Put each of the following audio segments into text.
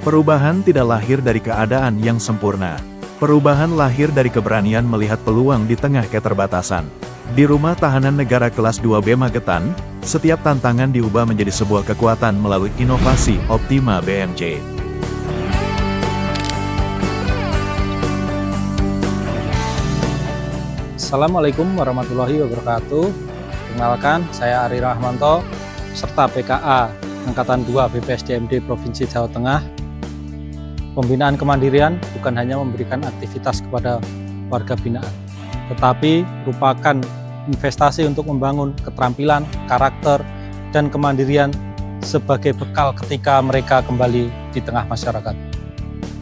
Perubahan tidak lahir dari keadaan yang sempurna. Perubahan lahir dari keberanian melihat peluang di tengah keterbatasan. Di Rumah Tahanan Negara Kelas 2B Magetan, setiap tantangan diubah menjadi sebuah kekuatan melalui inovasi Optima BMC. Assalamualaikum warahmatullahi wabarakatuh. Perkenalkan, saya Ari Rahmanto, serta PKA Angkatan 2 BPSDMD Provinsi Jawa Tengah. Pembinaan kemandirian bukan hanya memberikan aktivitas kepada warga binaan, tetapi merupakan investasi untuk membangun keterampilan, karakter, dan kemandirian sebagai bekal ketika mereka kembali di tengah masyarakat.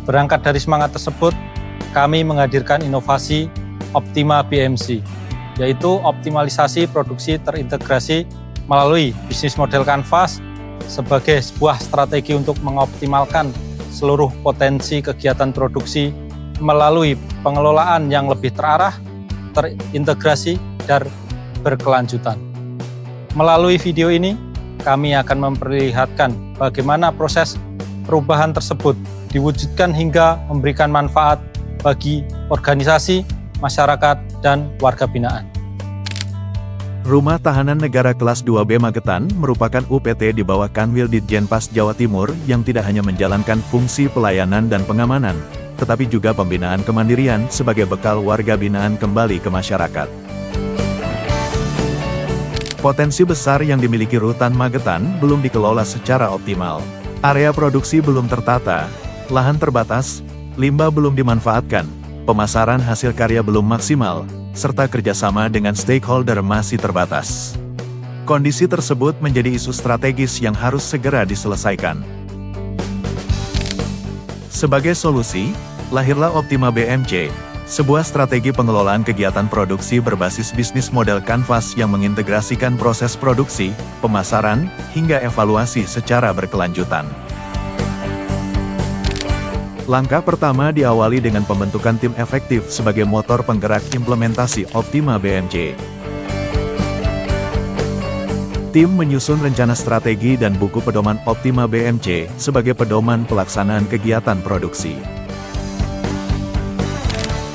Berangkat dari semangat tersebut, kami menghadirkan inovasi Optima BMC, yaitu optimalisasi produksi terintegrasi melalui bisnis model kanvas sebagai sebuah strategi untuk mengoptimalkan seluruh potensi kegiatan produksi melalui pengelolaan yang lebih terarah, terintegrasi, dan berkelanjutan. Melalui video ini, kami akan memperlihatkan bagaimana proses perubahan tersebut diwujudkan hingga memberikan manfaat bagi organisasi, masyarakat, dan warga binaan. Rumah Tahanan Negara Kelas 2B Magetan merupakan UPT di bawah Kanwil Ditjenpas Jawa Timur yang tidak hanya menjalankan fungsi pelayanan dan pengamanan, tetapi juga pembinaan kemandirian sebagai bekal warga binaan kembali ke masyarakat. Potensi besar yang dimiliki Rutan Magetan belum dikelola secara optimal. Area produksi belum tertata, lahan terbatas, limbah belum dimanfaatkan, pemasaran hasil karya belum maksimal, serta kerjasama dengan stakeholder masih terbatas. Kondisi tersebut menjadi isu strategis yang harus segera diselesaikan. Sebagai solusi, lahirlah Optima BMC, sebuah strategi pengelolaan kegiatan produksi berbasis bisnis model kanvas yang mengintegrasikan proses produksi, pemasaran, hingga evaluasi secara berkelanjutan. Langkah pertama diawali dengan pembentukan tim efektif sebagai motor penggerak implementasi Optima BMC. Tim menyusun rencana strategi dan buku pedoman Optima BMC sebagai pedoman pelaksanaan kegiatan produksi.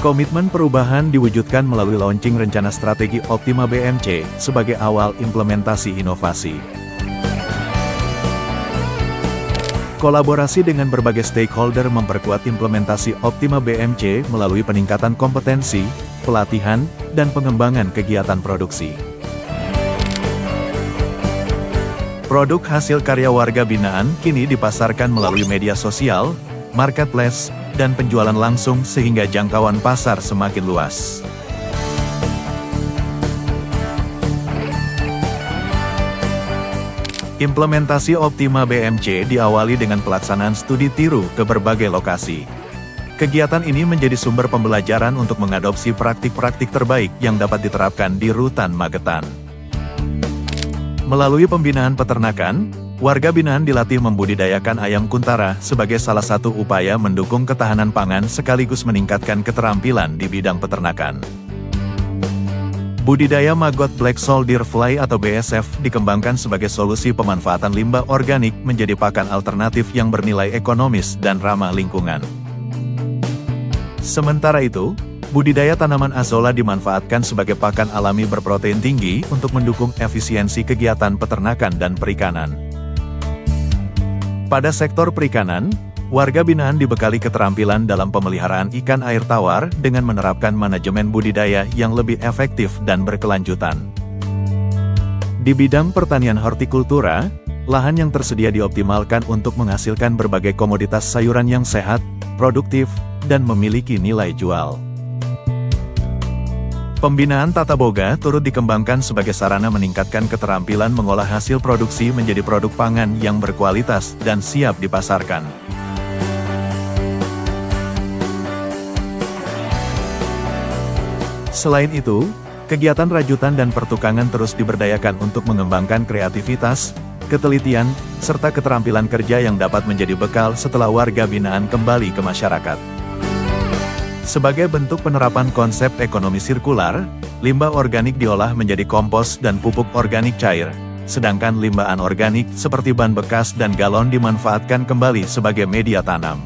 Komitmen perubahan diwujudkan melalui launching rencana strategi Optima BMC sebagai awal implementasi inovasi. Kolaborasi dengan berbagai stakeholder memperkuat implementasi Optima BMC melalui peningkatan kompetensi, pelatihan, dan pengembangan kegiatan produksi. Produk hasil karya warga binaan kini dipasarkan melalui media sosial, marketplace, dan penjualan langsung sehingga jangkauan pasar semakin luas. Implementasi Optima BMC diawali dengan pelaksanaan studi tiru ke berbagai lokasi. Kegiatan ini menjadi sumber pembelajaran untuk mengadopsi praktik-praktik terbaik yang dapat diterapkan di Rutan Magetan. Melalui pembinaan peternakan, warga binaan dilatih membudidayakan ayam kuntara sebagai salah satu upaya mendukung ketahanan pangan sekaligus meningkatkan keterampilan di bidang peternakan. Budidaya maggot Black Soldier Fly atau BSF dikembangkan sebagai solusi pemanfaatan limbah organik menjadi pakan alternatif yang bernilai ekonomis dan ramah lingkungan. Sementara itu, budidaya tanaman azolla dimanfaatkan sebagai pakan alami berprotein tinggi untuk mendukung efisiensi kegiatan peternakan dan perikanan. Pada sektor perikanan, warga binaan dibekali keterampilan dalam pemeliharaan ikan air tawar dengan menerapkan manajemen budidaya yang lebih efektif dan berkelanjutan. Di bidang pertanian hortikultura, lahan yang tersedia dioptimalkan untuk menghasilkan berbagai komoditas sayuran yang sehat, produktif, dan memiliki nilai jual. Pembinaan tata boga turut dikembangkan sebagai sarana meningkatkan keterampilan mengolah hasil produksi menjadi produk pangan yang berkualitas dan siap dipasarkan. Selain itu, kegiatan rajutan dan pertukangan terus diberdayakan untuk mengembangkan kreativitas, ketelitian, serta keterampilan kerja yang dapat menjadi bekal setelah warga binaan kembali ke masyarakat. Sebagai bentuk penerapan konsep ekonomi sirkular, limbah organik diolah menjadi kompos dan pupuk organik cair, sedangkan limbah anorganik seperti ban bekas dan galon dimanfaatkan kembali sebagai media tanam.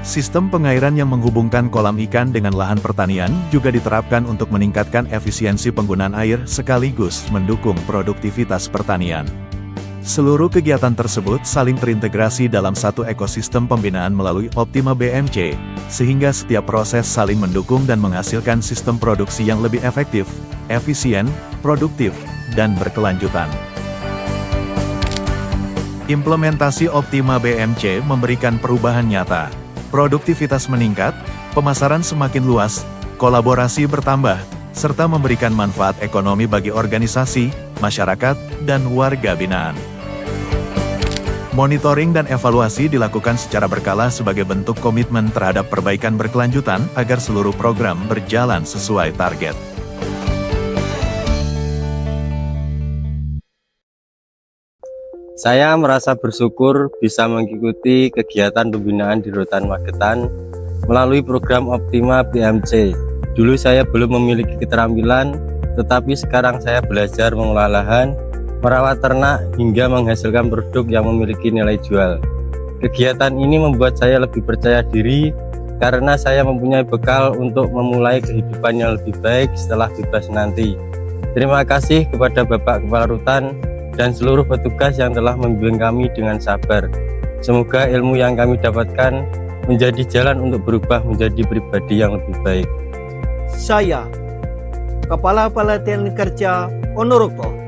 Sistem pengairan yang menghubungkan kolam ikan dengan lahan pertanian juga diterapkan untuk meningkatkan efisiensi penggunaan air sekaligus mendukung produktivitas pertanian. Seluruh kegiatan tersebut saling terintegrasi dalam satu ekosistem pembinaan melalui Optima BMC, sehingga setiap proses saling mendukung dan menghasilkan sistem produksi yang lebih efektif, efisien, produktif, dan berkelanjutan. Implementasi Optima BMC memberikan perubahan nyata. Produktivitas meningkat, pemasaran semakin luas, kolaborasi bertambah, serta memberikan manfaat ekonomi bagi organisasi, masyarakat, dan warga binaan. Monitoring dan evaluasi dilakukan secara berkala sebagai bentuk komitmen terhadap perbaikan berkelanjutan agar seluruh program berjalan sesuai target. Saya merasa bersyukur bisa mengikuti kegiatan pembinaan di Rutan Magetan melalui program Optima BMC. Dulu saya belum memiliki keterampilan, tetapi sekarang saya belajar mengolah lahan, merawat ternak, hingga menghasilkan produk yang memiliki nilai jual. Kegiatan ini membuat saya lebih percaya diri karena saya mempunyai bekal untuk memulai kehidupan yang lebih baik setelah bebas nanti. Terima kasih kepada Bapak Kepala Rutan dan seluruh petugas yang telah membimbing kami dengan sabar. Semoga ilmu yang kami dapatkan menjadi jalan untuk berubah menjadi pribadi yang lebih baik. Saya, Kepala Pelatihan Kerja Ponorogo.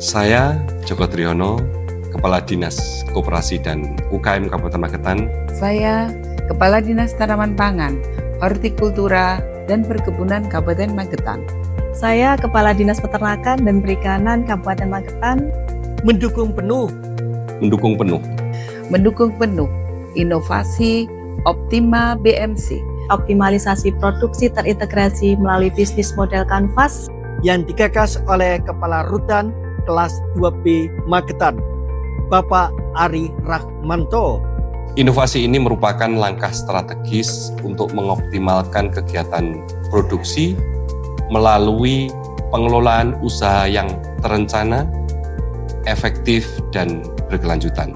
Saya, Joko Triyono, Kepala Dinas Koperasi dan UKM Kabupaten Magetan. Saya, Kepala Dinas Tanaman Pangan, Hortikultura, dan Perkebunan Kabupaten Magetan. Saya, Kepala Dinas Peternakan dan Perikanan Kabupaten Magetan. Mendukung penuh inovasi Optima BMC. Optimalisasi produksi terintegrasi melalui bisnis model kanvas yang digagas oleh Kepala Rutan kelas 2B Magetan, Bapak Ari Rahmanto. Inovasi ini merupakan langkah strategis untuk mengoptimalkan kegiatan produksi melalui pengelolaan usaha yang terencana, efektif, dan berkelanjutan.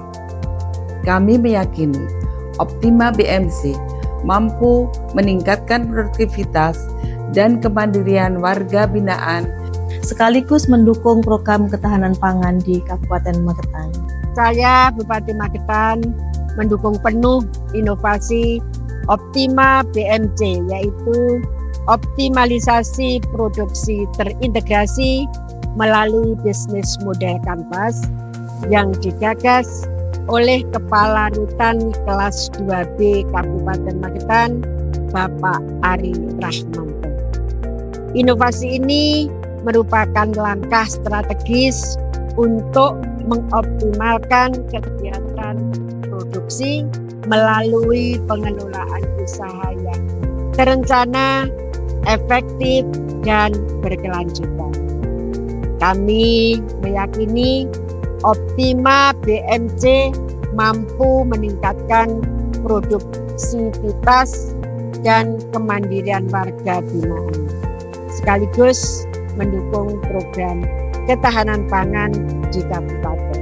Kami meyakini Optima BMC mampu meningkatkan produktivitas dan kemandirian warga binaan sekaligus mendukung program ketahanan pangan di Kabupaten Magetan. Saya, Bupati Magetan, mendukung penuh inovasi Optima BMC, yaitu optimalisasi produksi terintegrasi melalui bisnis model kanvas yang digagas oleh Kepala Rutan kelas 2B Kabupaten Magetan, Bapak Ari Rahmanto. Inovasi ini merupakan langkah strategis untuk mengoptimalkan kegiatan produksi melalui pengelolaan usaha yang terencana, efektif, dan berkelanjutan. Kami meyakini Optima BMC mampu meningkatkan produktivitas dan kemandirian warga binaan, sekaligus mendukung program ketahanan pangan di kabupaten.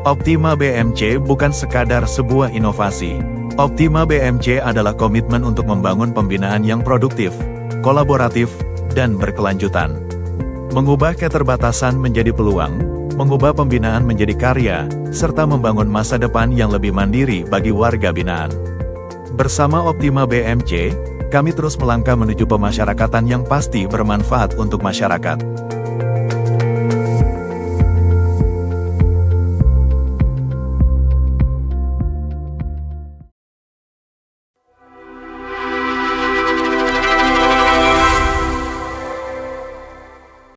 Optima BMC bukan sekadar sebuah inovasi. Optima BMC adalah komitmen untuk membangun pembinaan yang produktif, kolaboratif, dan berkelanjutan. Mengubah keterbatasan menjadi peluang, mengubah pembinaan menjadi karya, serta membangun masa depan yang lebih mandiri bagi warga binaan. Bersama Optima BMC, kami terus melangkah menuju pemasyarakatan yang pasti bermanfaat untuk masyarakat.